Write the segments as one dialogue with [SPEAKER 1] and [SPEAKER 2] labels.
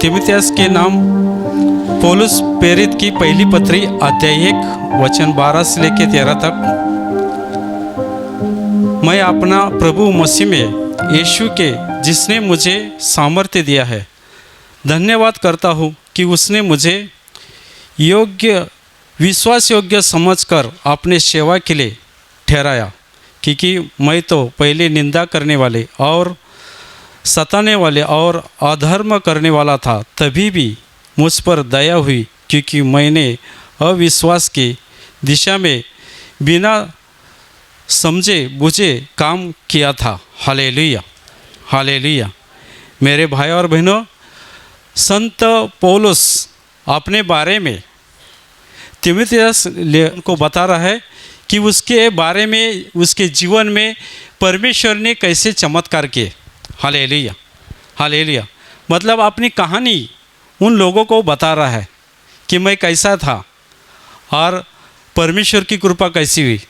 [SPEAKER 1] तीमुथियुस के नाम पौलुस प्रेरित की पहली पत्री अध्याय 1 वचन 12 से लेकर 13 तक। मैं अपना प्रभु मसीह में यीशु के जिसने मुझे सामर्थ्य दिया है धन्यवाद करता हूँ कि उसने मुझे योग्य विश्वास योग्य समझकर अपने सेवा के लिए ठहराया, क्योंकि मैं तो पहले निंदा करने वाले और सताने वाले और अधर्म करने वाला था, तभी भी मुझ पर दया हुई, क्योंकि मैंने अविश्वास की दिशा में बिना समझे बुझे काम किया था। Hallelujah, hallelujah. मेरे भाई और बहनों, संत पौलुस अपने बारे में तीमुथियुस को बता रहा है कि उसके बारे में, उसके जीवन में परमेश्वर ने कैसे चमत्कार किए। Hallelujah, hallelujah. मतलब अपनी कहानी उन लोगों को बता रहा है कि मैं कैसा था और परमेश्वर की कृपा कैसी हुई।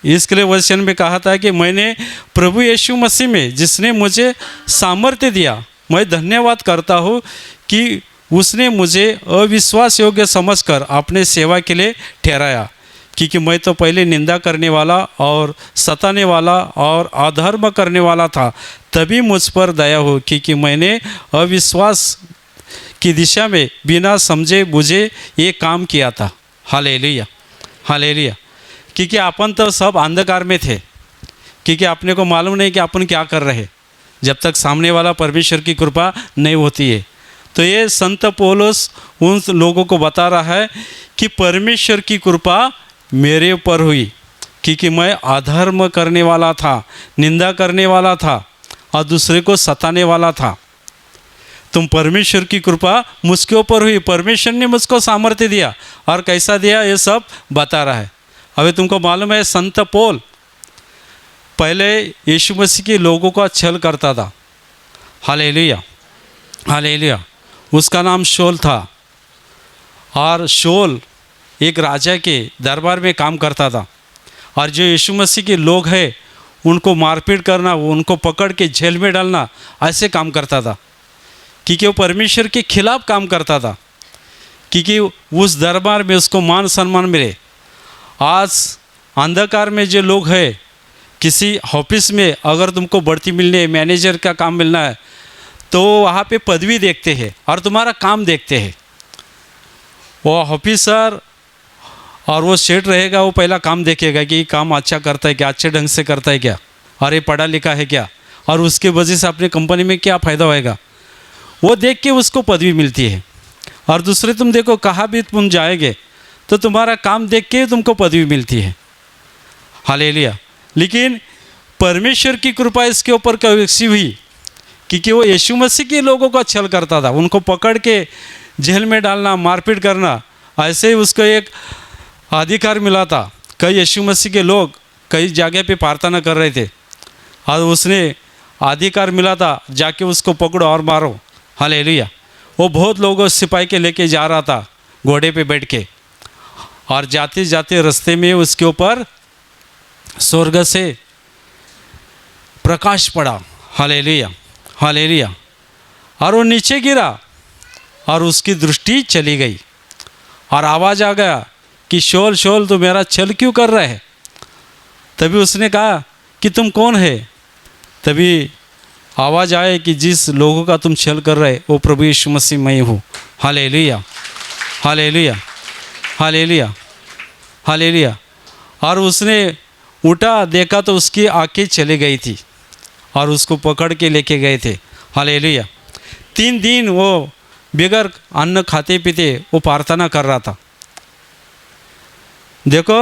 [SPEAKER 1] इसके लिए वचन में कहा था कि मैंने प्रभु यीशु मसीह में जिसने मुझे सामर्थ्य दिया, मैं धन्यवाद करता हूँ कि उसने मुझे अविश्वास योग्य समझकर अपने सेवा के लिए ठहराया, क्योंकि मैं तो पहले निंदा करने वाला और सताने वाला और अधर्म करने वाला था, तभी मुझ पर दया हो, क्योंकि मैंने अविश्वास की दिशा में बिना समझे बुझे ये काम किया था। Hallelujah, hallelujah. क्योंकि अपन तो सब अंधकार में थे, क्योंकि अपने को मालूम नहीं कि अपन क्या कर रहे जब तक सामने वाला परमेश्वर की कृपा नहीं होती है। तो ये संत पौलुस उन लोगों को बता रहा है कि परमेश्वर की कृपा मेरे ऊपर हुई, क्योंकि मैं अधर्म करने वाला था, निंदा करने वाला था और दूसरे को सताने वाला था। तुम परमेश्वर की कृपा मुझके ऊपर हुई, परमेश्वर ने मुझको सामर्थ्य दिया। और कैसा दिया ये सब बता रहा है। अभी तुमको मालूम है संत पौल पहले यीशु मसीह के लोगों का छल करता था। Hallelujah, hallelujah. उसका नाम शौल था और शौल एक राजा के दरबार में काम करता था। और जो यीशु मसीह के लोग हैं उनको मारपीट करना, उनको पकड़ के जेल में डालना, ऐसे काम करता था, क्योंकि वो परमेश्वर के खिलाफ काम करता था, क्योंकि उस दरबार में उसको मान सम्मान मिले। आज अंधकार में जो लोग हैं, किसी ऑफिस में अगर तुमको बढ़ती मिलनी है, मैनेजर का काम मिलना है, तो वहाँ पे पदवी देखते हैं और तुम्हारा काम देखते हैं। वो ऑफिसर और वो सेठ रहेगा, वो पहला काम देखेगा कि काम अच्छा करता है क्या, अच्छे ढंग से करता है क्या, और ये पढ़ा लिखा है क्या, और उसके वजह से अपने कंपनी में क्या फ़ायदा होएगा, वो देख के उसको पदवी मिलती है। और दूसरे तुम देखो, कहाँ भी तुम जाएंगे तो तुम्हारा काम देख के तुमको पदवी मिलती है। हालेलुया। लेकिन परमेश्वर की कृपा इसके ऊपर कैसी हुई, क्योंकि वो यीशु मसीह के लोगों का छल करता था, उनको पकड़ के जेल में डालना, मारपीट करना, ऐसे ही उसको एक अधिकार मिला था। कई यीशु मसीह के लोग कई जगह पे प्रार्थना कर रहे थे और उसने अधिकार मिला था जाके उसको पकड़ो और मारो। हालेलुया। वो बहुत लोगों सिपाही के लेके जा रहा था घोड़े पे बैठ के, और जाते जाते रास्ते में उसके ऊपर स्वर्ग से प्रकाश पड़ा। Hallelujah, hallelujah. और वो नीचे गिरा और उसकी दृष्टि चली गई और आवाज़ आ गया कि शौल शौल तो मेरा छल क्यों कर रहा है। तभी उसने कहा कि तुम कौन है। तभी आवाज़ आए कि जिस लोगों का तुम छल कर रहे वो प्रभु यीशु मसीह मैं हूँ। Hallelujah, hallelujah, hallelujah, hallelujah. और उसने उठा, देखा तो उसकी आंखें चली गई थी और उसको पकड़ के लेके गए थे। हालेलुया। 3 दिन वो बगैर अन्न खाते पीते वो प्रार्थना कर रहा था। देखो,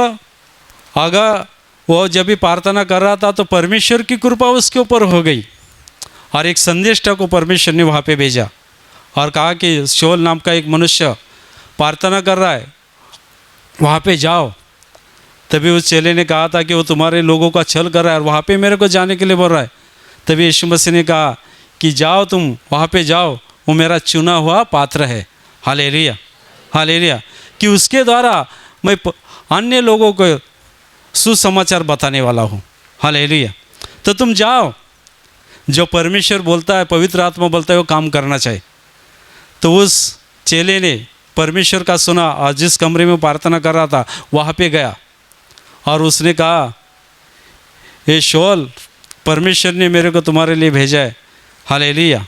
[SPEAKER 1] अगर वो जब भी प्रार्थना कर रहा था तो परमेश्वर की कृपा उसके ऊपर हो गई, और एक संदेष्टा को परमेश्वर ने वहाँ पे भेजा और कहा कि शौल नाम का एक मनुष्य प्रार्थना कर रहा है, वहाँ पे जाओ। तभी उस चेले ने कहा था कि वो तुम्हारे लोगों का छल कर रहा है और वहाँ पे मेरे को जाने के लिए बोल रहा है। तभी यीशु मसीह ने कहा कि जाओ, तुम वहाँ पे जाओ, वो मेरा चुना हुआ पात्र है। Hallelujah, hallelujah. कि उसके द्वारा मैं अन्य लोगों को सुसमाचार बताने वाला हूँ। हालेलुया। तो तुम जाओ, जो परमेश्वर बोलता है, पवित्र आत्मा बोलता है, वो काम करना चाहिए। तो उस चेले ने परमेश्वर का सुना और जिस कमरे में प्रार्थना कर रहा था वहाँ पे गया और उसने कहा, हे शौल, परमेश्वर ने मेरे को तुम्हारे लिए भेजा है। हालेलुया।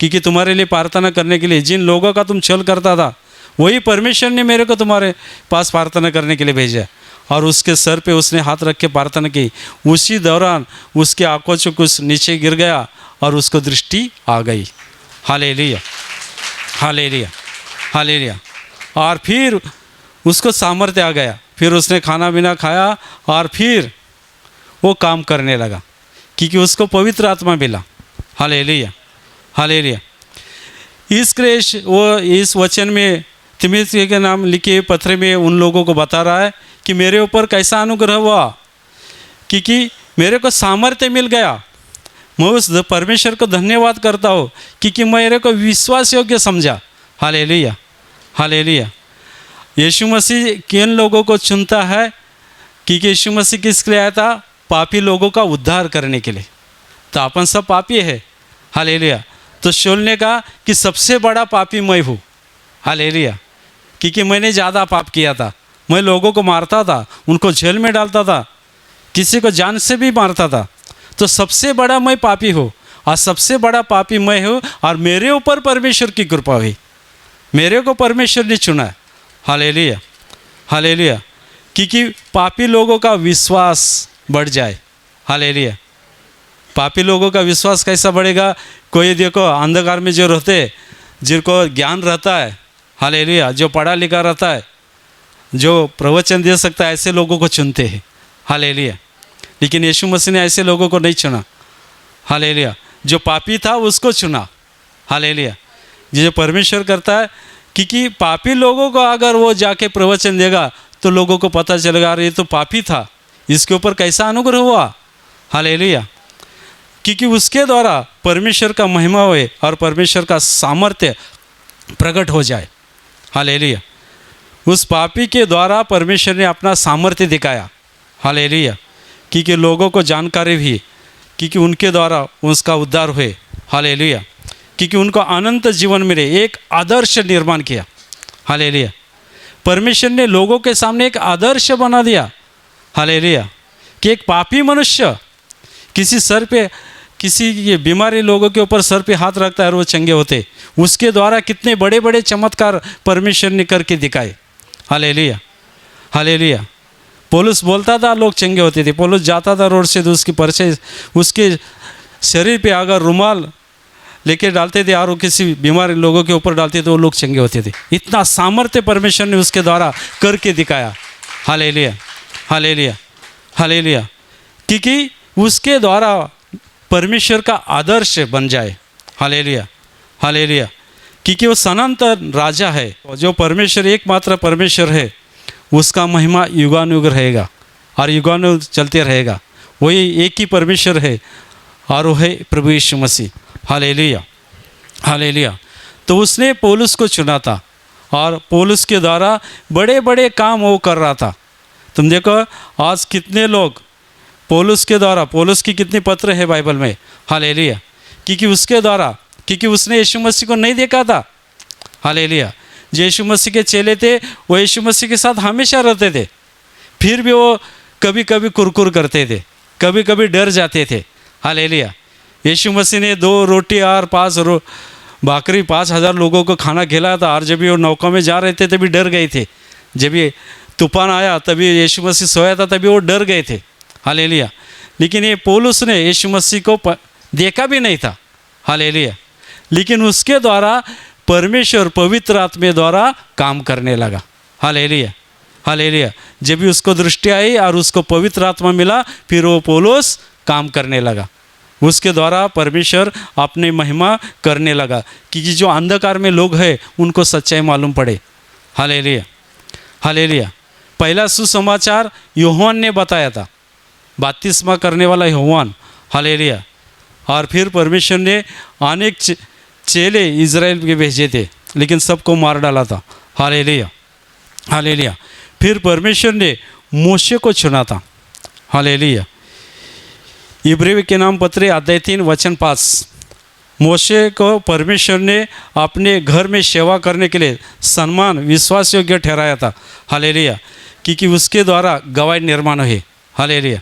[SPEAKER 1] क्योंकि तुम्हारे लिए प्रार्थना करने के लिए जिन लोगों का तुम छल करता था वही परमेश्वर ने मेरे को तुम्हारे पास प्रार्थना करने के लिए भेजा है। और उसके सर पे उसने हाथ रख के प्रार्थना की। उसी दौरान उसकी आंखों से कुछ नीचे गिर गया और उसको दृष्टि आ गई। Hallelujah, hallelujah, hallelujah. और फिर उसको सामर्थ्य आ गया। फिर उसने खाना पीना खाया और फिर वो काम करने लगा क्योंकि उसको पवित्र आत्मा मिला। Hallelujah, hallelujah. वो इस वचन में तिमोथी के नाम लिखे पत्र में उन लोगों को बता रहा है कि मेरे ऊपर कैसा अनुग्रह हुआ, क्योंकि मेरे को सामर्थ्य मिल गया। मैं उस परमेश्वर को धन्यवाद करता हूँ क्योंकि मेरे को विश्वास योग्य समझा। Hallelujah, hallelujah. यीशु मसीह किन लोगों को चुनता है? क्योंकि यीशु मसीह किसके लिए आया था? पापी लोगों का उद्धार करने के लिए। तो अपन सब पापी है। हालेलुया। तो शौल ने कहा कि सबसे बड़ा पापी मैं हूँ। हालेलुया। क्योंकि मैंने ज़्यादा पाप किया था। मैं लोगों को मारता था, उनको जेल में डालता था, किसी को जान से भी मारता था। तो सबसे बड़ा मैं पापी हूँ और सबसे बड़ा पापी मैं हूँ और मेरे ऊपर परमेश्वर की कृपा हुई। मेरे को परमेश्वर ने चुना है। Hallelujah, hallelujah. क्योंकि पापी लोगों का विश्वास बढ़ जाए। हालेलुया। पापी लोगों का विश्वास कैसा बढ़ेगा? कोई देखो अंधकार में जो रहते, जिनको ज्ञान रहता है, हालेलुया, जो पढ़ा लिखा रहता है, जो प्रवचन दे सकता है, ऐसे लोगों को चुनते हैं। हालेलुया। लेकिन यीशु मसीह ने ऐसे लोगों को नहीं चुना। हालेलुया। जो पापी था उसको चुना। हालेलुया। जो परमेश्वर करता है, क्योंकि पापी लोगों को अगर वो जाके प्रवचन देगा तो लोगों को पता चलेगा अरे ये तो पापी था, इसके ऊपर कैसा अनुग्रह हुआ। हालेलुया। क्योंकि उसके द्वारा परमेश्वर का महिमा होए और परमेश्वर का सामर्थ्य प्रकट हो जाए। हालेलुया। उस पापी के द्वारा परमेश्वर ने अपना सामर्थ्य दिखाया। हालेलुया। क्योंकि लोगों को जानकारी भी, क्योंकि उनके द्वारा उसका उद्धार हुए। हालेलुया। क्योंकि उनको अनंत जीवन मिले, एक आदर्श निर्माण किया। हालेलुया। परमेश्वर ने लोगों के सामने एक आदर्श बना दिया। हालेलुया। कि एक पापी मनुष्य किसी सर पे, किसी ये बीमारी लोगों के ऊपर सर पे हाथ रखता है और वो चंगे होते, उसके द्वारा कितने बड़े बड़े चमत्कार परमेश्वर ने करके दिखाए। Hallelujah, hallelujah. पौलुस बोलता था लोग चंगे होते थे। पौलुस जाता था रोड से तो उसकी पर्चे, उसके शरीर पे अगर रुमाल लेके डालते थे और वो किसी बीमार लोगों के ऊपर डालते थे, वो लोग चंगे होते थे। इतना सामर्थ्य परमेश्वर ने उसके द्वारा करके दिखाया। Hallelujah, hallelujah, hallelujah. क्योंकि उसके द्वारा परमेश्वर का आदर्श बन जाए। Hallelujah, hallelujah. क्योंकि वो सनातन राजा है, जो परमेश्वर एकमात्र परमेश्वर है, उसका महिमा युगानुयुग रहेगा और युगानुयुग चलते रहेगा। वही एक ही परमेश्वर है और वो है प्रभु यीशु मसीह। Hallelujah, hallelujah. तो उसने पौलुस को चुना था और पौलुस के द्वारा बड़े बड़े काम वो कर रहा था। तुम देखो आज कितने लोग पौलुस के द्वारा, पौलुस की कितनी पत्र है बाइबल में। हालेलुया। क्योंकि उसके द्वारा, क्योंकि उसने यीशु मसीह को नहीं देखा था। हालेलुया। जो यीशु मसीह के चेले थे वो यीशु मसीह के साथ हमेशा रहते थे, फिर भी वो कभी कभी कुरकुर करते थे, कभी कभी डर जाते थे। हालेलुया। यीशु मसीह ने 2 रोटी और 5 भाकरी 5,000 लोगों को खाना खिलाया था और जब भी वो नौका में जा रहे थे तभी डर गए थे। जब ये तूफान आया तभी यीशु मसीह सोया था, तभी वो डर गए थे। हालेलुया। लेकिन ये पौलुस ने यीशु मसीह को देखा भी नहीं था। हालेलुया। लेकिन उसके द्वारा परमेश्वर पवित्र आत्मा द्वारा काम करने लगा। Hallelujah, hallelujah. जब भी उसको दृष्टि आई और उसको पवित्र आत्मा मिला, फिर वो पौलुस काम करने लगा। उसके द्वारा परमेश्वर अपनी महिमा करने लगा, क्योंकि जो अंधकार में लोग हैं उनको सच्चाई मालूम पड़े। Hallelujah, hallelujah. पहला सुसमाचार यूहन्ना ने बताया था, बपतिस्मा करने वाला यूहन्ना। हालेलुया। और फिर परमेश्वर ने अनेक चेले इज़राइल के भेजे थे, लेकिन सबको मार डाला था। Hallelujah, hallelujah. फिर परमेश्वर ने मूसे को चुना था। हालेलुया। इब्रानी के नाम पत्र अध्याय 3 वचन 5। मोशे को परमेश्वर ने अपने घर में सेवा करने के लिए सम्मान विश्वास योग्य ठहराया था। हालेलुया। क्योंकि उसके द्वारा गवाही निर्माण हुई। हालेलुया।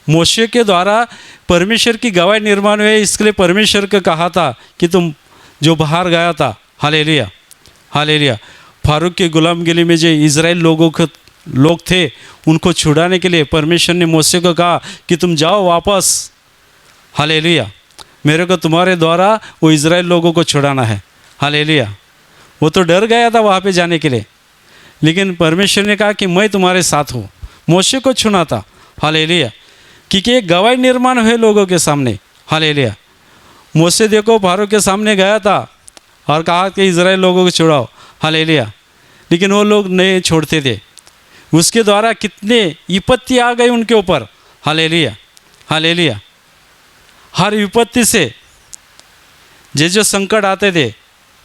[SPEAKER 1] मोशे के द्वारा परमेश्वर की गवाही निर्माण हुई, इसके लिए परमेश्वर को कहा था कि तुम जो बाहर गया था, हालेलुया हालेलुया, फारूक की गुलामगिरी में जो इज़राइल लोग थे उनको छुड़ाने के लिए परमेश्वर ने मोशे को कहा कि तुम जाओ वापस, हालेलुया, मेरे को तुम्हारे द्वारा वो इज़राइल लोगों को छुड़ाना है। हालेलुया। वो तो डर गया था वहाँ पे जाने के लिए, लेकिन परमेश्वर ने कहा कि मैं तुम्हारे साथ हूँ। मोशे को छुना था। हालेलुया। क्योंकि एक गवाही निर्माण हुए लोगों के सामने। हालेलुया। मोशे देखो फारूक के सामने गया था और कहा कि इज़राइल लोगों को छुड़ाओ। हालेलुया। लेकिन वो लोग नहीं छोड़ते थे। उसके द्वारा कितने विपत्ति आ गई उनके ऊपर। Hallelujah hallelujah. हर विपत्ति से जो संकट आते थे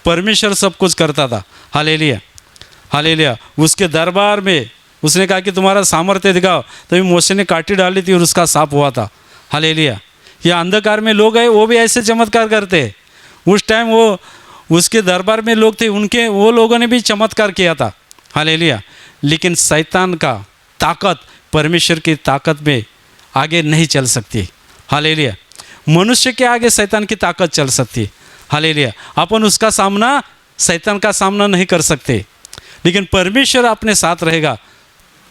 [SPEAKER 1] परमेश्वर सब कुछ करता था। Hallelujah hallelujah. उसके दरबार में उसने कहा कि तुम्हारा सामर्थ्य दिखाओ, तभी मोशे ने काटी डाली थी और उसका साफ हुआ था। हालेलुया। ये अंधकार में लोग हैं, वो भी ऐसे चमत्कार करते हैं। उस टाइम वो उसके दरबार में लोग थे, उनके वो लोगों ने भी चमत्कार किया था। हालेलुया। लेकिन शैतान का ताकत परमेश्वर की ताकत में आगे नहीं चल सकती। हालेलुया। मनुष्य के आगे शैतान की ताकत चल सकती है। हालेलुया। अपन उसका सामना, शैतान का सामना नहीं कर सकते, लेकिन परमेश्वर अपने साथ रहेगा।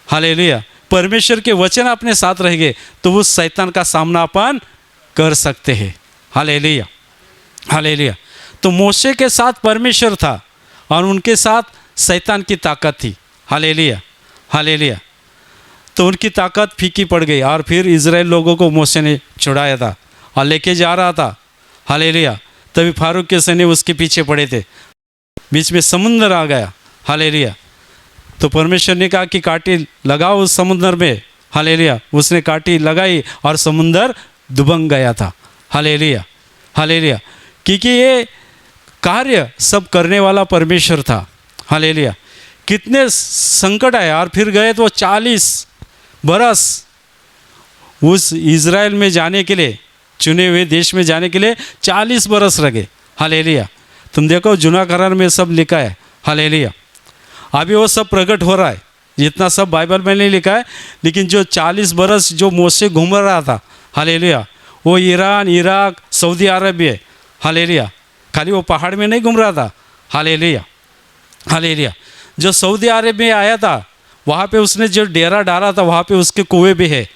[SPEAKER 1] हालेलुया। परमेश्वर के वचन अपने साथ रहेंगे तो उस शैतान का सामना अपन कर सकते हैं। Hallelujah hallelujah. तो मोशे के साथ परमेश्वर था और उनके साथ शैतान की ताकत थी। Hallelujah hallelujah. तो उनकी ताकत फीकी पड़ गई और फिर इज़राइल लोगों को मोशे ने छुड़ाया था और लेके जा रहा था। हालेलुया। तभी फारूक के सैनिक उसके पीछे पड़े थे, बीच में समुद्र आ गया। हालेलुया। तो परमेश्वर ने कहा कि काटी लगाओ उस समुद्र में। हालेलुया। उसने काटी लगाई और समुद्र दुबंग गया था। Hallelujah hallelujah. क्योंकि ये कार्य सब करने वाला परमेश्वर था। हालेलुया। कितने संकट आए और फिर गए तो 40 बरस उस इज़राइल में जाने के लिए, चुने हुए देश में जाने के लिए 40 बरस लगे। हालेलुया। तुम देखो जूना करार में सब लिखा है। हालेलुया। अभी वो सब प्रकट हो रहा है, जितना सब बाइबल में नहीं लिखा है, लेकिन जो 40 बरस जो मोशे घूम रहा था, हालेलुया, वो ईरान, इराक, सऊदी अरब है। हालेलुया। खाली वो पहाड़ में नहीं घूम रहा था। Hallelujah hallelujah. जो सऊदी अरब में आया था वहाँ पे उसने जो डेरा डाला था वहाँ पे उसके कुएं भी है।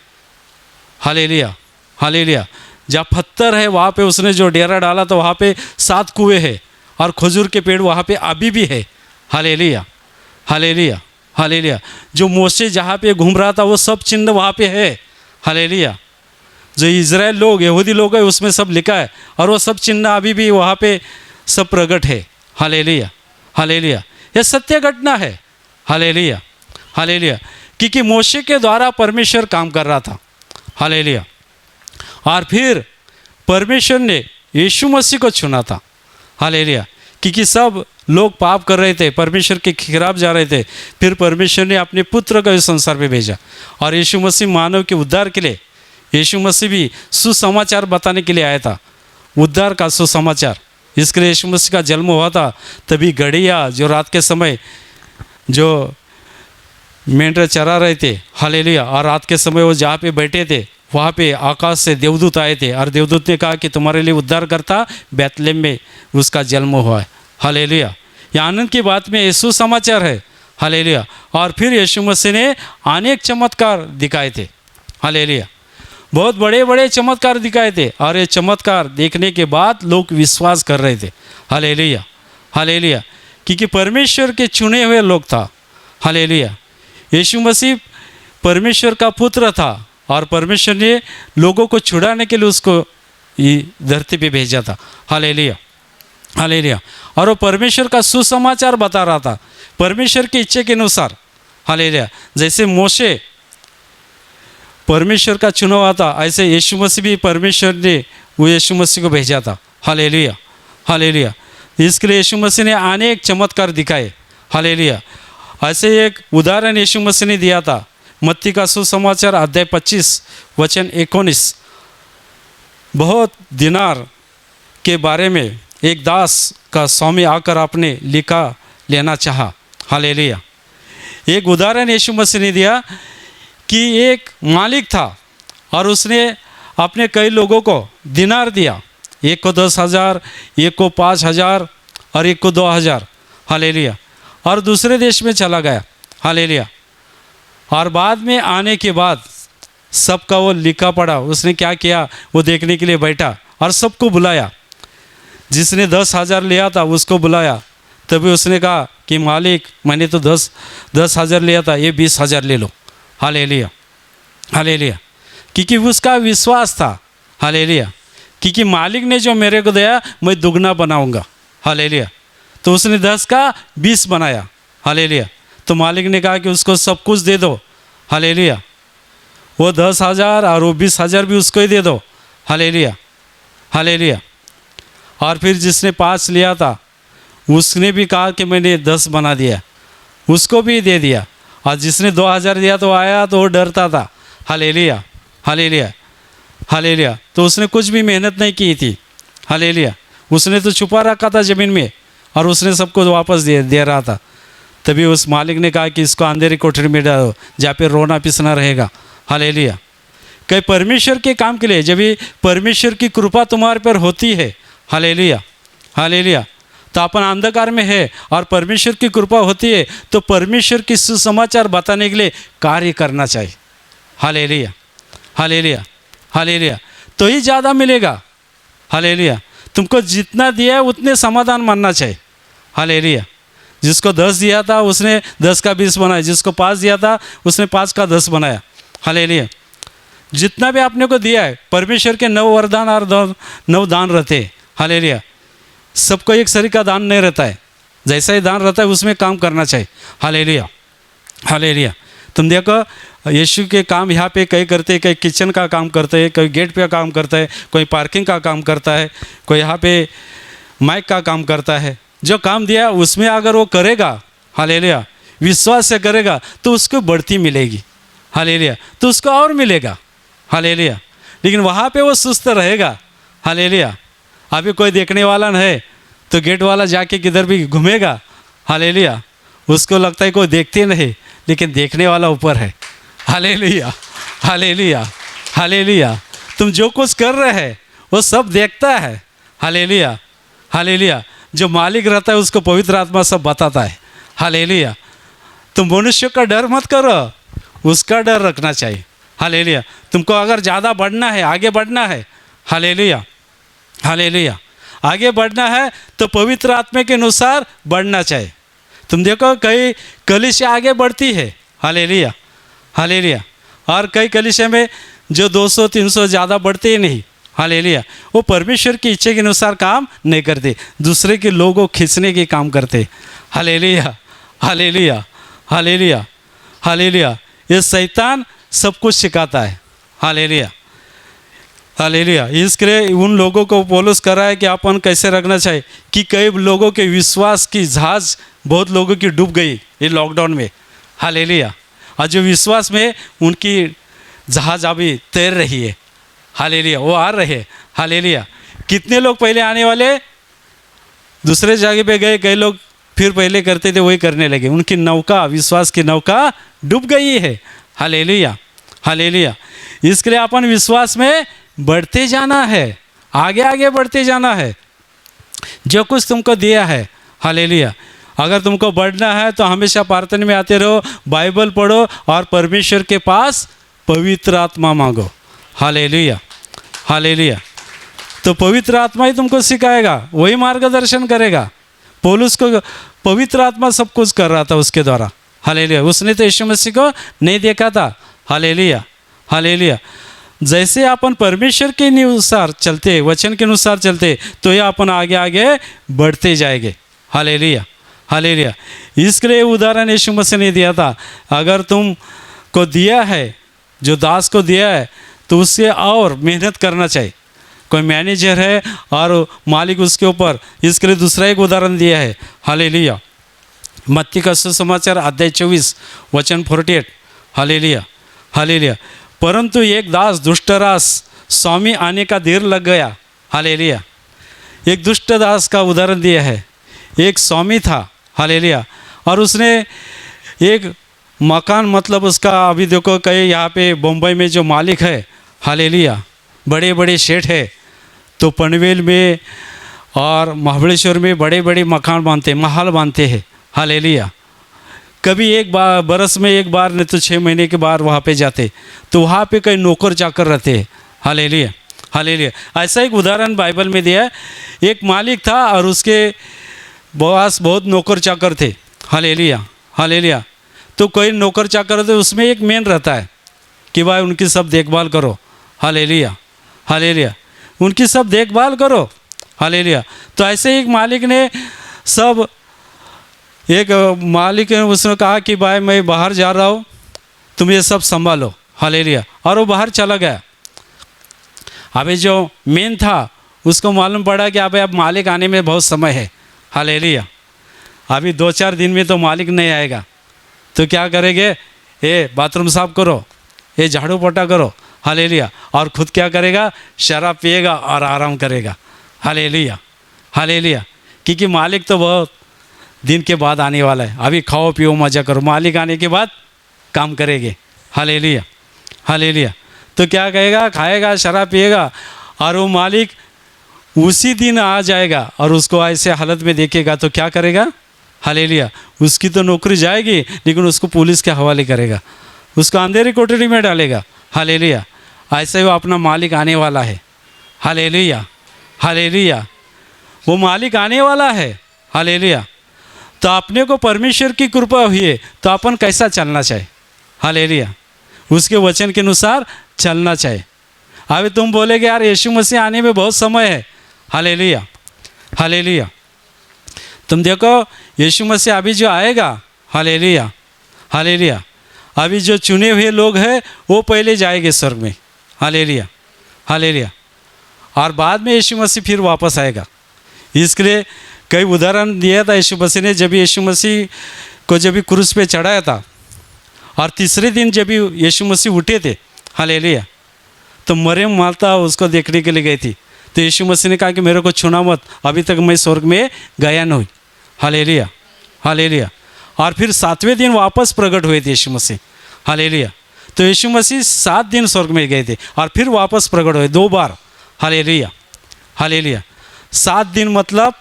[SPEAKER 1] Hallelujah hallelujah. जहाँ पत्थर है वहाँ पे उसने जो डेरा डाला था वहाँ पे 7 कुएं है और खजूर के पेड़ वहाँ पे अभी भी है। Hallelujah hallelujah hallelujah. जो मोशे जहाँ पे घूम रहा था वो सब चिन्ह वहाँ पे है। हालेलुया। जो इज़राइल लोग, यहूदी लोग है, उसमें सब लिखा है और वो सब चिन्ह अभी भी वहाँ पे सब प्रकट है। Hallelujah hallelujah. यह सत्य घटना है। Hallelujah hallelujah. क्योंकि मोशे के द्वारा परमेश्वर काम कर रहा था। हालेलुया। और फिर परमेश्वर ने यीशु मसीह को चुना था। हालेलुया। क्योंकि सब लोग पाप कर रहे थे, परमेश्वर के खिलाफ जा रहे थे, फिर परमेश्वर ने अपने पुत्र को इस संसार में भेजा और यीशु मसीह मानव के उद्धार के लिए, यीशु मसीह भी सुसमाचार बताने के लिए आया था, उद्धार का सुसमाचार। इसके लिए यीशु मसीह का जन्म हुआ था। तभी गड़िया जो रात के समय जो मेंढर चरा रहे थे, हालेलुया, और रात के समय वो जहाँ पे बैठे थे वहाँ पे आकाश से देवदूत आए थे और देवदूत ने कहा कि तुम्हारे लिए उद्धार करता बैतलहम में उसका जन्म हुआ है। हालेलुया। यह आनंद की बात में यीशु समाचार है। हालेलुया। और फिर यीशु मसीह ने अनेक चमत्कार दिखाए थे। हालेलुया। बहुत बड़े बड़े चमत्कार दिखाए थे और ये चमत्कार देखने के बाद लोग विश्वास कर रहे थे। Hallelujah hallelujah. क्योंकि परमेश्वर के चुने हुए लोग था। हालेलुया। यीशु मसीह परमेश्वर का पुत्र था और परमेश्वर ने लोगों को छुड़ाने के लिए उसको धरती पे भेजा था। Hallelujah hallelujah. और वो परमेश्वर का सुसमाचार बता रहा था परमेश्वर की इच्छा के अनुसार। हालेलुया। जैसे मोशे परमेश्वर का चुना हुआ था, ऐसे यीशु मसीह भी परमेश्वर ने वो यीशु मसीह को भेजा था। Hallelujah hallelujah. इसके लिए यीशु मसीह ने अनेक चमत्कार दिखाए। हालेलुया। ऐसे एक उदाहरण यीशु मसीह ने दिया था, मत्ती का सुसमाचार अध्याय 25 वचन 19। बहुत दिनार के बारे में एक दास का स्वामी आकर आपने लिखा लेना चाहा। हालेलुया। एक उदाहरण यीशु मसीह ने दिया कि एक मालिक था और उसने अपने कई लोगों को दिनार दिया, एक को 10,000, एक को 5,000 और एक को 2,000। हालेलुया। और दूसरे देश में चला गया। हालेलुया। और बाद में आने के बाद सबका वो लिखा पड़ा। उसने क्या किया, वो देखने के लिए बैठा और सबको बुलाया। जिसने 10,000 लिया था उसको बुलाया। तभी उसने कहा कि मालिक, मैंने तो 10,000 लिया था, ये 20,000 ले लो। हालेलुया। हालेलुया। क्योंकि उसका विश्वास था। हालेलुया। क्योंकि मालिक ने जो मेरे को दिया मैं दुगना बनाऊंगा। हालेलुया। तो उसने 10 का 20 बनाया। हालेलुया। तो मालिक ने कहा कि उसको सब कुछ दे दो। हालेलुया। वो 10,000 और वो 20,000 भी उसको ही दे दो। हालेलुया। हालेलुया। और फिर जिसने 5 लिया था उसने भी कहा कि मैंने 10 बना दिया, उसको भी दे दिया। और जिसने 2,000 दिया तो आया तो वो डरता था। हालेलुया। हालेलुया। हालेलुया। तो उसने कुछ भी मेहनत नहीं की थी। हालेलुया। उसने तो छुपा रखा था ज़मीन में और उसने सबको वापस दे रहा था। तभी उस मालिक ने कहा कि इसको अंधेरी कोठरी में डालो जहाँ पे रोना पिसना रहेगा। हालेलुया। कई परमेश्वर के काम के लिए जब भी परमेश्वर की कृपा तुम्हारे पर होती है, हालेलुया, हालेलुया, तो अपन अंधकार में है और परमेश्वर की कृपा होती है तो परमेश्वर की सुसमाचार बताने के लिए कार्य करना चाहिए। हालेलुया। हालेलुया। हालेलुया। तो ही ज़्यादा मिलेगा। हालेलुया। तुमको जितना दिया है उतने समाधान मानना चाहिए। हालेलुया। जिसको 10 दिया था उसने 10 का 20 बनाया, जिसको 5 दिया था उसने 5 का 10 बनाया। हालेलुया। जितना भी आपने को दिया है, परमेश्वर के 9 वरदान और 9 दान रहते हैं। हालेलुया। सबको एक सरी का दान नहीं रहता है, जैसा ही दान रहता है उसमें काम करना चाहिए। हालेलुया। हालेलुया। तुम देखो यीशु के काम यहाँ पे कई करते हैं, कई किचन का काम करते हैं, कोई गेट पे काम करता है, कोई पार्किंग का काम करता है, कोई यहाँ पे माइक का काम करता है। जो काम दिया उसमें अगर वो करेगा, हालेलुया, विश्वास से करेगा तो उसको बढ़ती मिलेगी। हालेलुया। तो उसको और मिलेगा। हालेलुया। लेकिन वहाँ पे वो सुस्त रहेगा। हालेलुया। अभी कोई देखने वाला नहीं है तो गेट वाला जाके किधर भी घूमेगा। हालेलुया। उसको लगता है कोई देखते नहीं, लेकिन देखने वाला ऊपर है। हालेलुया। हालेलुया। हालेलुया। तुम जो कुछ कर रहे हैं वो सब देखता है। हालेलुया। हालेलुया। जो मालिक रहता है उसको पवित्र आत्मा सब बताता है। हालेलुया। तुम मनुष्य का डर मत करो, उसका डर रखना चाहिए। हालेलुया। तुमको अगर ज़्यादा बढ़ना है, आगे बढ़ना है, हालेलुया, हालेलुया, आगे बढ़ना है तो पवित्र आत्मा के अनुसार बढ़ना चाहिए। तुम देखो कई कलीसिया आगे बढ़ती है। हालेलुया। हालेलुया। और कई कलीसिया में जो 200-300 ज़्यादा बढ़ते ही नहीं। हालेलुया। वो परमेश्वर की इच्छा के अनुसार काम नहीं करते, दूसरे के लोगों को खींचने के काम करते। हालेलुया। हालेलुया। हालेलुया। हालेलुया। ये शैतान सब कुछ सिखाता है। हालेलुया। हालेलुया। इसके लिए उन लोगों को पौलुस कर रहा है कि अपन कैसे रखना चाहिए कि कई लोगों के विश्वास की जहाज़ बहुत लोगों की डूब गई ये लॉकडाउन में। हालेलुया। और जो विश्वास में उनकी जहाज़ अभी तैर रही है। हालेलुया। वो आ रहे हैं। हालेलुया। कितने लोग पहले आने वाले दूसरे जगह पे गए, कई लोग फिर पहले करते थे वही करने लगे, उनकी नौका, विश्वास की नौका डूब गई है। हालेलुया। हालेलुया। इसके लिए अपन विश्वास में बढ़ते जाना है, आगे आगे बढ़ते जाना है। जो कुछ तुमको दिया है, हालेलुया, अगर तुमको बढ़ना है तो हमेशा प्रार्थना में आते रहो, बाइबल पढ़ो और परमेश्वर के पास पवित्र आत्मा मांगो। हालेलुया। हालेलुया। तो पवित्र आत्मा ही तुमको सिखाएगा, वही मार्गदर्शन करेगा। पौलुस को पवित्र आत्मा सब कुछ कर रहा था उसके द्वारा। हालेलुया। उसने तो यीशु मसीह को नहीं देखा था। हालेलुया। हालेलुया। जैसे अपन परमेश्वर के अनुसार चलते, वचन के अनुसार चलते तो ये अपन आगे आगे बढ़ते जाएंगे। हालेलुया। हालेलुया। इसके लिए उदाहरण यीशु मसीह ने दिया था, अगर तुम को दिया है, जो दास को दिया है तो उससे और मेहनत करना चाहिए। कोई मैनेजर है और मालिक उसके ऊपर, इसके लिए दूसरा एक उदाहरण दिया है। हालेलुया। मत्ती का सुसमाचार अध्याय 24 वचन 48। हालेलुया। हालेलुया। परंतु एक दास दुष्ट रास, स्वामी आने का देर लग गया। हालेलुया। एक दुष्ट दास का उदाहरण दिया है। एक स्वामी था, हालेलुया, और उसने एक मकान, मतलब उसका अभी देखो कहीं यहाँ पे बम्बई में जो मालिक है, हालेलुया, बड़े बड़े सेठ है, तो पनवेल में और महाबलेश्वर में बड़े बड़े मकान बांधते, महल बांधते हैं, हालेलुया। कभी एक बार बरस में एक बार, नहीं तो 6 महीने के बाद वहाँ पे जाते, तो वहाँ पे कई नौकर चाकर रहते हैं, हालेलुया, हालेलुया। ऐसा एक उदाहरण बाइबल में दिया है। एक मालिक था और उसके पास बहुत नौकर चाकर थे, हालेलुया, हालेलुया। तो कोई नौकर चाकर थे, उसमें एक मेन रहता है कि भाई उनकी सब देखभाल करो, हालेलुया, हालेलुया, उनकी सब देखभाल करो, हालेलुया। तो ऐसे एक मालिक ने सब, एक मालिक ने उसने कहा कि भाई मैं बाहर जा रहा हूँ, तुम ये सब संभालो, हालेलुया, और वो बाहर चला गया। अभी जो मेन था उसको मालूम पड़ा कि अब मालिक आने में बहुत समय है, हालेलुया, अभी 2-4 दिन में तो मालिक नहीं आएगा। तो क्या करेंगे, ये बाथरूम साफ करो, ये झाड़ू पोटा करो, हालेलुया, और खुद क्या करेगा, शराब पिएगा और आराम करेगा, हालेलुया, हालेलुया, क्योंकि मालिक तो बहुत दिन के बाद आने वाला है। अभी खाओ पियो मज़ा करो, मालिक आने के बाद काम करेंगे, हालेलुया, हालेलुया। तो क्या कहेगा, खाएगा शराब पिएगा, और वो मालिक उसी दिन आ जाएगा और उसको ऐसे हालत में देखेगा तो क्या करेगा, हालेलुया, उसकी तो नौकरी जाएगी, लेकिन उसको पुलिस के हवाले करेगा, उसको अंधेरी कोठरी में डालेगा, हालेलुया। ऐसे वो अपना मालिक आने वाला है, हालेलुया, हालेलुया, वो मालिक आने वाला है, हालेलुया। तो अपने को परमेश्वर की कृपा हुई है तो अपन कैसा चलना चाहिए, हालेलुया, उसके वचन के अनुसार चलना चाहिए। अभी तुम बोलेगे यार यीशु मसीह आने में बहुत समय है, हालेलुया, हालेलुया। तुम देखो यीशु मसीह अभी जो आएगा, हालेलुया, हालेलुया, अभी जो चुने हुए लोग हैं वो पहले जाएंगे स्वर्ग में, हालेलुया, हालेलुया, और बाद में यीशु मसीह फिर वापस आएगा। इसके लिए कई उदाहरण दिया था यीशु मसीह ने। जब यीशु मसीह को जब क्रूस पे चढ़ाया था और तीसरे दिन जब यीशु मसीह उठे थे, हालेलुया, तो मरियम माता उसको देखने के लिए गई थी। तो यीशु मसीह ने कहा कि मेरे को छूना मत, अभी तक मैं स्वर्ग में गया नहीं, हालेलुया, हालेलुया। और फिर 7वें दिन वापस प्रकट हुए थे यीशु मसीह, हालेलुया। तो यीशु मसीह 7 दिन स्वर्ग में गए थे और फिर वापस प्रकट हुए 2 बार, हालेलुया, हालेलुया। 7 दिन मतलब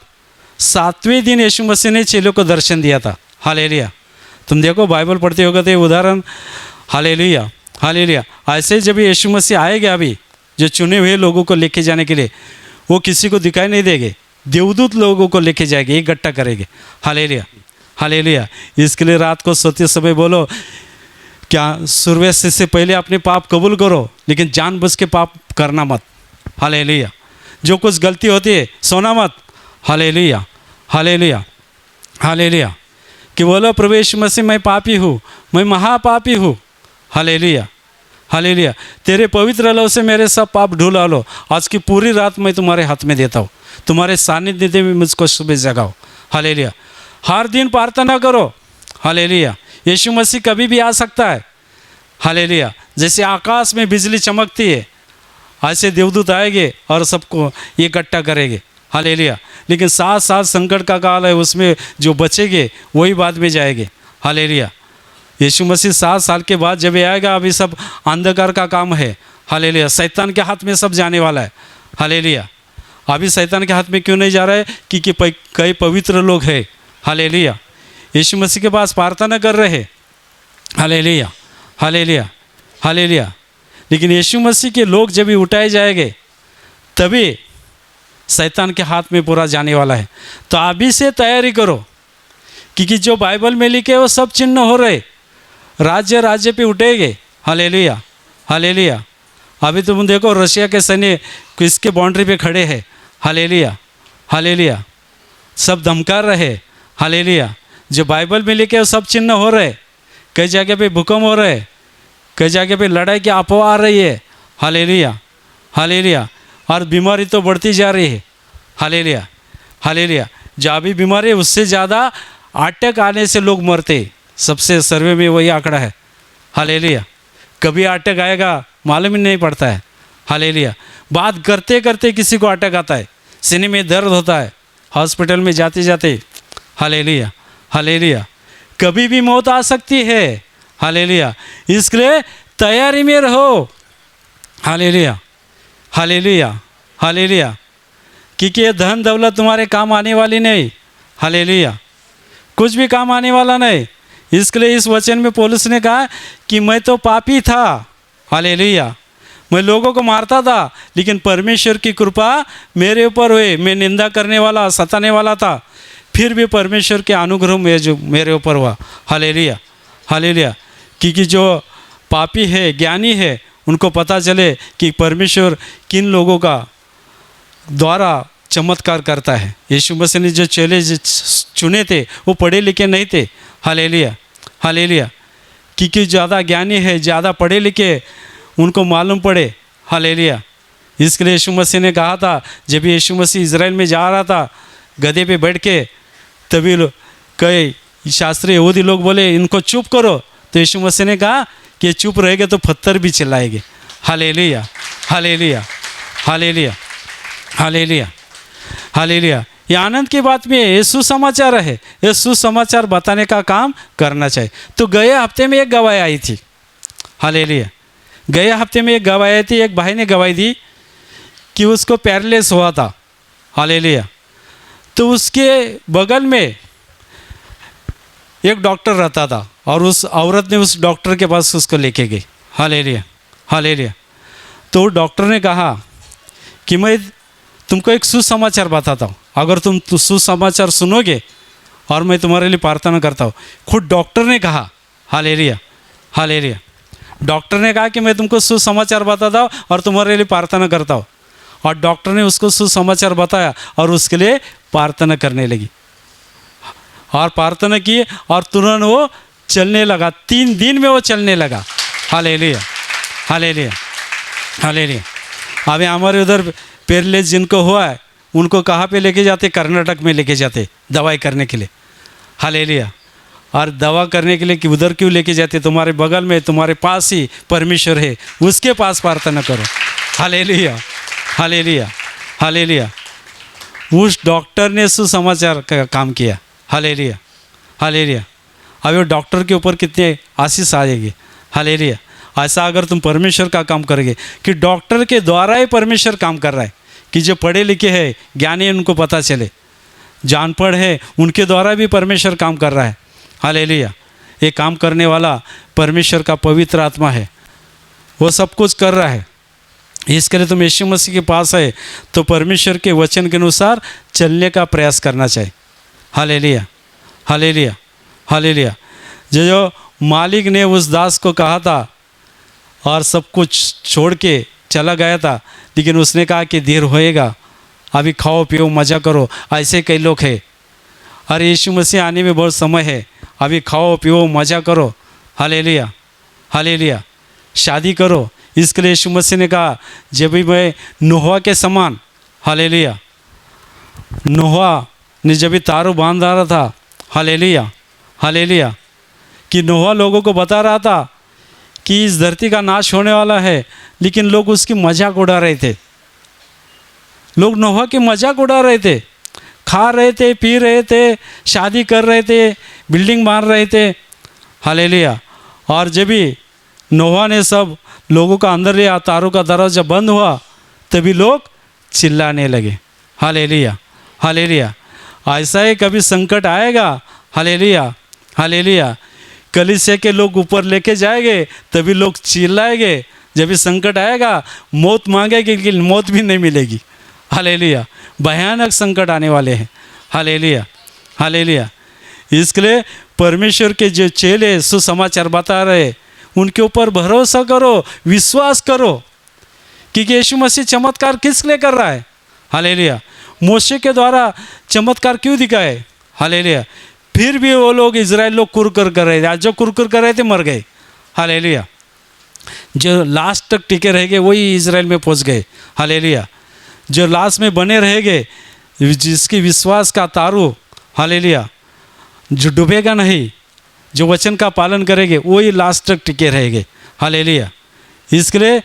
[SPEAKER 1] 7वें दिन यीशु मसीह ने चेलों को दर्शन दिया था, हालेलुया। तुम देखो बाइबल पढ़ते होगे तो ये उदाहरण, हालेलुया, हालेलुया। ऐसे जब यीशु मसीह आएगा अभी जो चुने हुए लोगों को लेके जाने के लिए, वो किसी को दिखाई नहीं देंगे, देवदूत लोगों को लेके जाएंगे, इकट्ठा करेंगे, हालेलुया, हालेलुया। इसके लिए रात को सोते समय बोलो, क्या सूर्यास्त से पहले अपने पाप कबूल करो, लेकिन जानबूझ के पाप करना मत, हालेलुया। जो कुछ गलती होती है सोना मत, हालेलुया, हालेलुया, हालेलुया। कि बोलो प्रभु यीशु मसीह मैं पापी हूँ, मैं महापापी हूँ, हालेलुया, हालेलुया। तेरे पवित्र लहू से मेरे सब पाप धुला लो, आज की पूरी रात मैं तुम्हारे हाथ में देता हूँ, तुम्हारे सानिध्य में मुझको सुबह जगाओ, हालेलुया। हर दिन प्रार्थना करो, हालेलुया। यीशु मसीह कभी भी आ सकता है, हालेलुया। जैसे आकाश में बिजली चमकती है ऐसे देवदूत आएंगे और सबको इकट्ठा करेंगे, हालेलुया। लेकिन 7 साल संकट का काल है, उसमें जो बचेंगे वही बाद में जाएंगे, हालेलुया। यीशु मसीह 7 साल के बाद जब आएगा, अभी सब अंधकार का काम है, हालेलुया। शैतान के हाथ में सब जाने वाला है, हालेलुया। अभी शैतान के हाथ में क्यों नहीं जा रहा है, क्योंकि कई पवित्र लोग हैं, हालेलुया, यीशु मसीह के पास प्रार्थना कर रहे हैं, हालेलुया, हालेलुया, हालेलुया। लेकिन यीशु मसीह के लोग जब भी उठाए जाएंगे तभी शैतान के हाथ में पूरा जाने वाला है। तो अभी से तैयारी करो, क्योंकि जो बाइबल में लिखे वो सब चिन्ह हो रहे, राज्य राज्य पे उठेंगे, हालेलुया, हालेलुया। अभी तुम देखो रशिया के सैन्य किसके बाउंड्री पे खड़े हैं, हालेलुया, हालेलुया, सब धमका रहे, हालेलुया। जो बाइबल में लिखे वो सब चिन्ह हो रहे, कई जगह पे भूकंप हो रहे, कई जगह पे लड़ाई की अफवाह आ रही है, हालेलुया, हालेलुया। और बीमारी तो बढ़ती जा रही है, हालेलुया, हालेलुया। जो अभी बीमारी है उससे ज़्यादा अटैक आने से लोग मरते, सबसे सर्वे में वही आंकड़ा है, हालेलुया। कभी अटैक आएगा मालूम ही नहीं पड़ता है, हालेलुया। बात करते करते किसी को अटैक आता है, सीने में दर्द होता है हॉस्पिटल में जाते जाते, हालेलुया हालेलुया, कभी भी मौत आ सकती है, हालेलुया, इसलिए तैयारी में रहो, हालेलुया हालेलुया हालेलुया, क्योंकि ये धन दौलत तुम्हारे काम आने वाली नहीं, हालेलुया, कुछ भी काम आने वाला नहीं। इसलिए इस वचन में पौलुस ने कहा कि मैं तो पापी था, हालेलुया, मैं लोगों को मारता था, लेकिन परमेश्वर की कृपा मेरे ऊपर हुई। मैं निंदा करने वाला, सताने वाला था, फिर भी परमेश्वर के अनुग्रह में जो मेरे ऊपर हुआ, हालेलुया हालेलुया, क्योंकि जो पापी है, ज्ञानी है, उनको पता चले कि परमेश्वर किन लोगों का द्वारा चमत्कार करता है। यीशु मसीह ने जो चेले चुने थे वो पढ़े लिखे नहीं थे, हालेलुया हालेलुया, क्योंकि ज़्यादा ज्ञानी है, ज़्यादा पढ़े लिखे, उनको मालूम पड़े, हालेलुया। इसके लिए यीशु मसीह ने कहा था, जब यीशु मसीह इज़राइल में जा रहा था गधे पे बैठ के, तभी कई शास्त्री यहूदी लोग बोले इनको चुप करो, तो यीशु मसीह ने कहा कि ये चुप रहेंगे तो पत्थर भी चिल्लाएंगे, hallelujah hallelujah hallelujah hallelujah hallelujah. ये आनंद की बात भी है, ये सुसमाचार है, ये सुसमाचार बताने का काम करना चाहिए। तो गए हफ्ते में एक गवाही आई थी, हालेलुया, गए हफ्ते में एक गवाही आई थी, एक भाई ने गवाही दी कि उसको पैरालिसिस हुआ था, हालेलुया। तो उसके बगल में एक डॉक्टर रहता था और उस औरत ने उस डॉक्टर के पास उसको लेके गई, हालेलुया हालेलुया। तो डॉक्टर ने कहा कि मैं तुमको एक सुसमाचार बताता हूँ, अगर तुम सुसमाचार सुनोगे और मैं तुम्हारे लिए प्रार्थना करता हूँ। खुद डॉक्टर ने कहा, हालेलुया हालेलुया, डॉक्टर ने कहा कि मैं तुमको सुसमाचार बताता हूँ और तुम्हारे लिए प्रार्थना करता हूँ। और डॉक्टर ने उसको सुसमाचार बताया और उसके लिए प्रार्थना करने लगी और प्रार्थना की और तुरंत वो चलने लगा, 3 दिन में वो चलने लगा, हालेलुया हालेलुया हालेलुया। अभी हमारे उधर पैरालिसिस जिनको हुआ है उनको कहाँ पे लेके जाते, कर्नाटक में लेके जाते दवाई करने के लिए, हालेलुया। और दवा करने के लिए कि उधर क्यों लेके जाते, तुम्हारे बगल में तुम्हारे पास ही परमेश्वर है, उसके पास प्रार्थना करो, हालेलुया हालेलुया हालेलुया। उस डॉक्टर ने सुसमाचार का काम किया, हालेलुया हालेलुया। अब वो डॉक्टर के ऊपर कितने आशीष आएगी, हालेलुया। ऐसा अगर तुम परमेश्वर का काम करोगे कि डॉक्टर के द्वारा ही परमेश्वर काम कर रहा है, कि जो पढ़े लिखे हैं, ज्ञानी है, उनको पता चले, जान पढ़ है, उनके द्वारा भी परमेश्वर काम कर रहा है, हालेलुया। ये काम करने वाला परमेश्वर का पवित्र आत्मा है, वो सब कुछ कर रहा है। इसके लिए तुम यीशु मसीह के पास है तो परमेश्वर के वचन के अनुसार चलने का प्रयास करना चाहिए, हालेलुया हालेलुया हालेलुया। जो मालिक ने उस दास को कहा था और सब कुछ छोड़ के चला गया था, लेकिन उसने कहा कि देर होएगा, अभी खाओ पियो मज़ा करो, ऐसे कई लोग हैं, अरे यीशु मसीह आने में बहुत समय है, अभी खाओ पियो मज़ा करो, हालेलुया हालेलुया, शादी करो। इसके लिए यीशु मसीह ने कहा, जब भी मैं नोहा के समान, हालेलुया, नोहा ने जब भी तारों बांध रहा था, हालेलुया हालेलुया, कि नोहा लोगों को बता रहा था कि इस धरती का नाश होने वाला है, लेकिन लोग उसकी मजाक उड़ा रहे थे, लोग नोहा की मजाक उड़ा रहे थे, खा रहे थे, पी रहे थे, शादी कर रहे थे, बिल्डिंग मार रहे थे, हालेलुया। और जब भी नोहा ने सब लोगों का अंदर लिया, तारों का दरवाजा बंद हुआ, तभी लोग चिल्लाने लगे, हालेलुया हालेलुया। ऐसा ही कभी संकट आएगा, हालेलुया हालेलुया, कलीसिया के लोग ऊपर लेके जाएंगे, तभी लोग चिल्लाएंगे। जब भी संकट आएगा, मौत मांगेगी लेकिन मौत भी नहीं मिलेगी, हालेलुया। भयानक संकट आने वाले हैं, हालेलुया हालेलुया। इसके लिए परमेश्वर के जो चेले सुसमाचार बता रहे, उनके ऊपर भरोसा करो, विश्वास करो, क्योंकि यीशु मसीह चमत्कार किस लिए कर रहा है, हालेलुया। मोशे के द्वारा चमत्कार क्यों दिखाए, हालेलुया। फिर भी वो लोग इजराइल लोग कुरकुर कर रहे थे, आज जो कुरकुर कर रहे थे मर गए, हालेलुया। जो लास्ट तक टिके रह गए वही इजराइल में पहुंच गए, हालेलुया। जो लास्ट में बने रहेंगे, जिसकी विश्वास का तारू, हालेलुया, जो डूबेगा नहीं, जो वचन का पालन करेंगे वही लास्ट तक टिके रहेंगे, हालेलुया। इसके लिए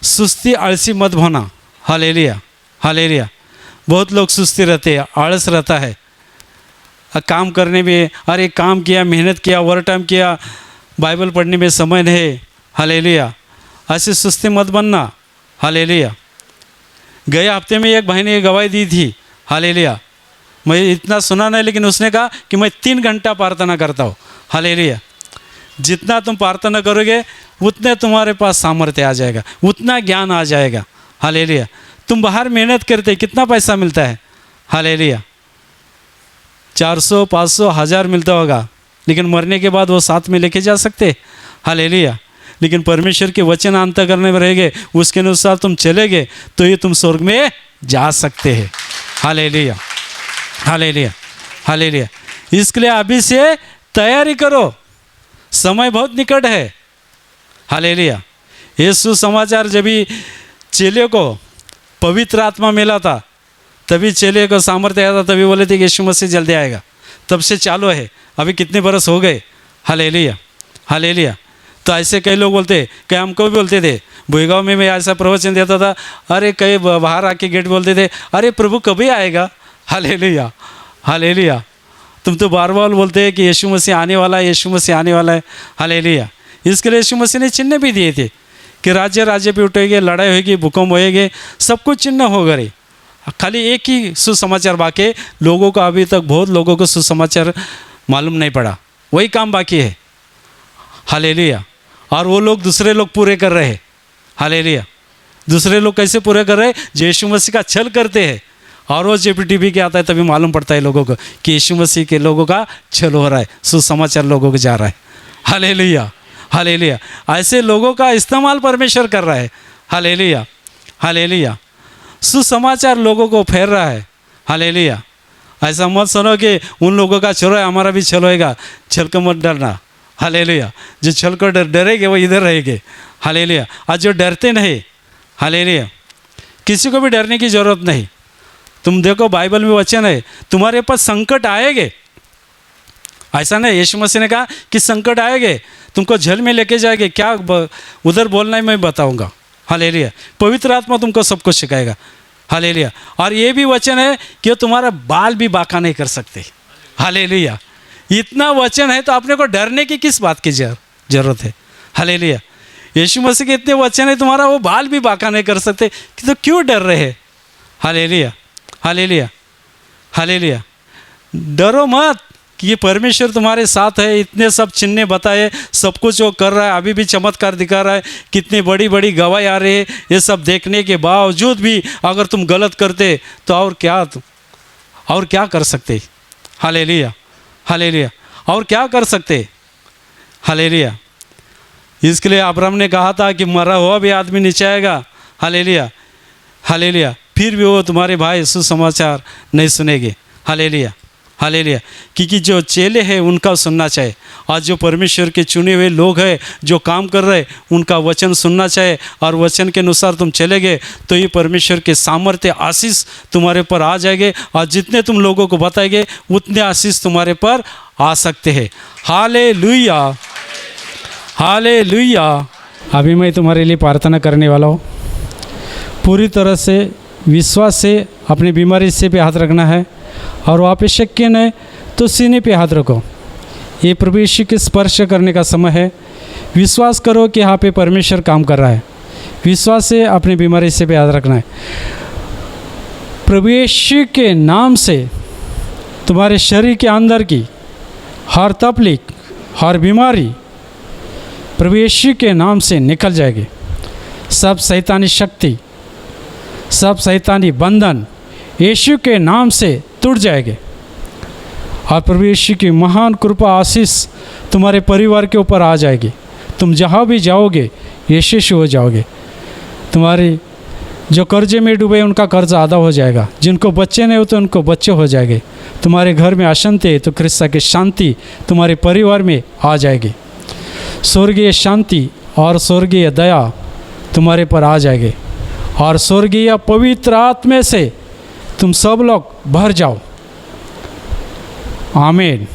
[SPEAKER 1] सुस्ती आलसी मत होना, हालेलुया हालेलुया। बहुत लोग सुस्ती रहते हैं, आलस रहता है काम करने में। अरे काम किया, मेहनत किया, ओवर टाइम किया, बाइबल पढ़ने में समय नहीं। हालेलुया, ऐसी सुस्ती मत बनना। हालेलुया, गए हफ्ते में एक भाई ने गवाही दी थी। हालेलुया, मैं इतना सुना नहीं, लेकिन उसने कहा कि मैं 3 घंटा प्रार्थना करता हूँ। हालेलुया, जितना तुम प्रार्थना करोगे उतने तुम्हारे पास सामर्थ्य आ जाएगा, उतना ज्ञान आ जाएगा। हालेलुया, तुम बाहर मेहनत करते कितना पैसा मिलता है? हालेलुया, 400, 500, 1000 मिलता होगा, लेकिन मरने के बाद वो साथ में लेके जा सकते। हालेलुया, लेकिन परमेश्वर के वचन अंत करने में रहेंगे, उसके अनुसार तुम चलेगे तो ये तुम स्वर्ग में जा सकते हैं। Hallelujah, hallelujah, hallelujah. इसके लिए अभी से तैयारी करो, समय बहुत निकट है। हालेलुया, ये सुसमाचार जब भी चेले को पवित्र आत्मा मिला था, तभी चेले को सामर्थ्य आया था, तभी बोले थे कि यीशु मसीह जल्दी आएगा। तब से चालू है, अभी कितने बरस हो गए। Hallelujah, hallelujah. तो ऐसे कई लोग बोलते, कई हमको भी बोलते थे, भुईगांव में मैं ऐसा प्रवचन देता था, अरे कई बाहर आके गेट बोलते थे, अरे प्रभु कभी आएगा। Hallelujah, hallelujah. तुम तो बार बार बोलते हैं कि यीशु मसीह आने वाला है, यीशु मसीह आने वाला है। हालेलुया, इसके लिए यीशु मसीह ने चिन्ह भी दिए थे कि राज्य राज्य पे उठेंगे, लड़ाई होगी, भूकंप होएंगे, सब कुछ चिन्ह होगा रे। खाली एक ही सुसमाचार बाकी, लोगों को अभी तक बहुत लोगों को सुसमाचार मालूम नहीं पड़ा, वही काम बाकी है। हालेलुया, और वो लोग दूसरे लोग पूरे कर रहे हैं। हालेलुया, दूसरे लोग कैसे पूरे कर रहे हैं? जो यीशु मसीह का छल करते हैं, और वो JPTV के आता है तभी मालूम पड़ता है लोगों को कि यीशु मसीह के लोगों का छल हो रहा है, सुसमाचार लोगों को जा रहा है। Hallelujah, hallelujah. ऐसे लोगों का इस्तेमाल परमेश्वर कर रहा है। Hallelujah, hallelujah. सुसमाचार लोगों को फेर रहा है। हालेलुया, ऐसा मत सुनो कि उन लोगों का छल है, हमारा भी छल होएगा। छल को मत डरना। हालेलुया, जो छल को डरेंगे वो इधर रहेंगे। हालेलुया, और जो डरते नहीं, हालेलुया, किसी को भी डरने की ज़रूरत नहीं। तुम देखो बाइबल में वचन है, तुम्हारे पास संकट आएंगे, ऐसा नहीं। यीशु मसीह ने कहा कि संकट आएंगे, तुमको झल में लेके जाएंगे, क्या उधर बोलना है मैं बताऊंगा। हालेलुया, पवित्र आत्मा तुमको सब कुछ सिखाएगा। हालेलुया, और ये भी वचन है कि तुम्हारा बाल भी बांका नहीं कर सकते। हालेलुया, इतना वचन है तो आपने को डरने की किस बात की जरूरत है। हालेलुया, यीशु मसीह के इतने वचन है, तुम्हारा वो बाल भी बांका नहीं कर सकते, कि तो क्यों डर रहे हैं। Hallelujah, hallelujah, hallelujah. डरो मत कि ये परमेश्वर तुम्हारे साथ है। इतने सब चिन्ह बताए, सब कुछ वो कर रहा है, अभी भी चमत्कार दिखा रहा है, कितनी बड़ी बड़ी गवाही आ रही है। ये सब देखने के बावजूद भी अगर तुम गलत करते तो और क्या कर सकते। हालेलुया, हालेलुया, और क्या कर सकते। हालेलुया, इसके लिए अब्राहम ने कहा था कि मरा हुआ भी आदमी नीचे आएगा। हालेलुया, हालेलुया, फिर भी वो तुम्हारे भाई सुसमाचार नहीं सुनेंगे। हालेलुया, हालेलुया, क्योंकि जो चेले हैं उनका सुनना चाहिए, और जो परमेश्वर के चुने हुए लोग हैं जो काम कर रहे हैं उनका वचन सुनना चाहिए, और वचन के अनुसार तुम चलेगे तो ये परमेश्वर के सामर्थ्य आशीष तुम्हारे पर आ जाएंगे, और जितने तुम लोगों को बताएंगे उतने आशीष तुम्हारे पर आ सकते हैं। Hallelujah, hallelujah. अभी मैं तुम्हारे लिए प्रार्थना करने वाला हूँ। पूरी तरह से विश्वास से अपनी बीमारी से पे हाथ रखना है, और वहाँ पे शक्य नहीं तो सीने पे हाथ रखो। ये प्रभु यीशु के स्पर्श करने का समय है। विश्वास करो कि यहाँ पे परमेश्वर काम कर रहा है। विश्वास से अपनी बीमारी से पे हाथ रखना है। प्रभु यीशु के नाम से तुम्हारे शरीर के अंदर की हर तकलीफ, हर बीमारी प्रभु यीशु के नाम से निकल जाएगी। सब शैतानी शक्ति, सब शैतानी बंधन यीशु के नाम से टूट जाएंगे, और प्रभु यीशु की महान कृपा आशीष तुम्हारे परिवार के ऊपर आ जाएगी। तुम जहाँ भी जाओगे यीशु हो जाओगे। तुम्हारी जो कर्जे में डूबे उनका कर्जा आधा हो जाएगा। जिनको बच्चे नहीं होते उनको बच्चे हो जाएंगे। तुम्हारे घर में अशांति है तो क्रिस्ता की शांति तुम्हारे परिवार में आ जाएगी। स्वर्गीय शांति और स्वर्गीय दया तुम्हारे पर आ जाएगी, और स्वर्गीय पवित्र आत्मा से तुम सब लोग भर जाओ। आमीन।